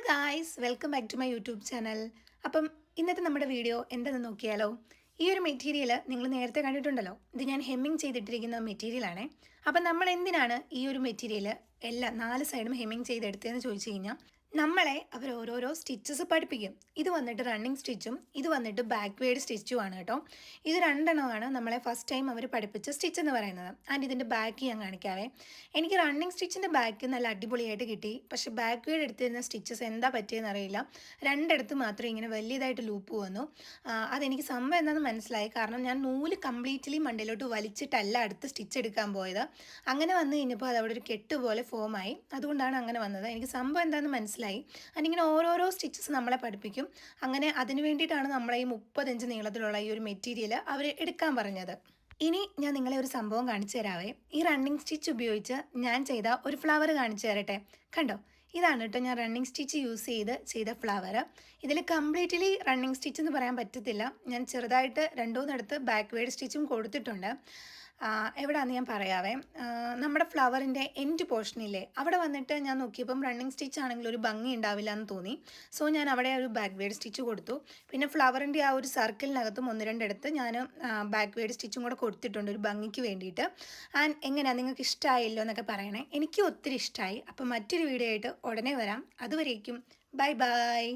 Guys welcome back to my YouTube channel. അപ്പം ഇന്നത്തെ നമ്മുടെ വീഡിയോ എന്താണെന്ന് നോക്കിയാലോ. ഈ ഒരു മെറ്റീരിയൽ നിങ്ങൾ നേരത്തെ കണ്ടിട്ടുണ്ടല്ലോ. ഇത് ഞാൻ ഹെമ്മിങ് ചെയ്തിട്ടിരിക്കുന്ന മെറ്റീരിയലാണ്. അപ്പം നമ്മൾ എന്തിനാണ് ഈ ഒരു മെറ്റീരിയൽ എല്ലാ 4 സൈഡും ഹെമ്മിങ് ചെയ്തെടുത്തതെന്ന് ചോദിച്ചു കഴിഞ്ഞാൽ നമ്മളെ അവർ ഓരോരോ സ്റ്റിച്ചസ് പഠിപ്പിക്കും. ഇത് വന്നിട്ട് റണ്ണിങ് സ്റ്റിച്ചും ഇത് വന്നിട്ട് ബാക്ക്വേഡ് സ്റ്റിച്ചും ആണ് കേട്ടോ. ഇത് രണ്ടെണ്ണമാണ് നമ്മളെ ഫസ്റ്റ് ടൈം അവർ പഠിപ്പിച്ച സ്റ്റിച്ച് എന്ന് പറയുന്നത്. ആൻഡ് ഇതിൻ്റെ ബാക്ക് ഞാൻ കാണിക്കാവേ. എനിക്ക് റണ്ണിങ് സ്റ്റിച്ചിൻ്റെ ബാക്ക് നല്ല അടിപൊളിയായിട്ട് കിട്ടി. പക്ഷേ ബാക്ക്വേഡ് എടുത്തിരുന്ന സ്റ്റിച്ചസ് എന്താ പറ്റിയെന്ന് അറിയില്ല. രണ്ടിടത്ത് മാത്രമേ ഇങ്ങനെ വലിയതായിട്ട് ലൂപ്പ് വന്നു. അതെനിക്ക് സംഭവം എന്താണെന്ന് മനസ്സിലായി. കാരണം ഞാൻ നൂല് കംപ്ലീറ്റ്ലി മണ്ടയിലോട്ട് വലിച്ചിട്ടല്ല അടുത്ത് സ്റ്റിച്ച് എടുക്കാൻ പോയത്. അങ്ങനെ വന്നു കഴിഞ്ഞപ്പോൾ അത് അവിടെ ഒരു കെട്ട് പോലെ ഫോമായി. അതുകൊണ്ടാണ് അങ്ങനെ വന്നത്. എനിക്ക് സംഭവം എന്താണെന്ന് മനസ്സിലായി. അതിനിങ്ങനെ ഓരോരോ സ്റ്റിച്ചസ് നമ്മളെ പഠിപ്പിക്കും. അങ്ങനെ അതിന് വേണ്ടിയിട്ടാണ് നമ്മളെ ഈ 30 ഇഞ്ച് നീളത്തിലുള്ള ഈ ഒരു മെറ്റീരിയൽ അവർ എടുക്കാൻ പറഞ്ഞത്. ഇനി ഞാൻ നിങ്ങളെ ഒരു സംഭവം കാണിച്ചു തരാവേ. ഈ റണ്ണിങ് സ്റ്റിച്ച് ഉപയോഗിച്ച് ഞാൻ ചെയ്ത ഒരു ഫ്ലവർ കാണിച്ചു തരട്ടെ. കണ്ടോ, ഇതാണ് കേട്ടോ ഞാൻ റണ്ണിങ് സ്റ്റിച്ച് യൂസ് ചെയ്ത ഫ്ലവർ. ഇതിൽ കംപ്ലീറ്റ്ലി റണ്ണിങ് സ്റ്റിച്ച് എന്ന് പറയാൻ പറ്റത്തില്ല. ഞാൻ ചെറുതായിട്ട് 2-3 ബാക്ക്വേഡ് സ്റ്റിച്ചും കൊടുത്തിട്ടുണ്ട്. എവിടെയാണെന്ന് ഞാൻ പറയാവേ. നമ്മുടെ ഫ്ലവറിൻ്റെ എൻഡ് പോർഷനില്ലേ, അവിടെ വന്നിട്ട് ഞാൻ നോക്കിയപ്പം റണ്ണിങ് സ്റ്റിച്ച് ആണെങ്കിൽ ഒരു ഭംഗി ഉണ്ടാവില്ല എന്ന് തോന്നി. സോ ഞാൻ അവിടെ ഒരു ബാക്ക്വേഡ് സ്റ്റിച്ച് കൊടുത്തു. പിന്നെ ഫ്ലവറിൻ്റെ ആ ഒരു സർക്കിളിനകത്തും 1-2 ഞാൻ ബാക്ക്വേഡ് സ്റ്റിച്ചും കൂടെ കൊടുത്തിട്ടുണ്ട് ഒരു ഭംഗിക്ക് വേണ്ടിയിട്ട്. ആൻഡ് എങ്ങനെയാണ്, നിങ്ങൾക്ക് ഇഷ്ടമായില്ലോ എന്നൊക്കെ പറയണേ. എനിക്ക് ഒത്തിരി ഇഷ്ടമായി. അപ്പം മറ്റൊരു വീഡിയോ ആയിട്ട് ഉടനെ വരാം. അതുവരേക്കും ബൈ ബൈ.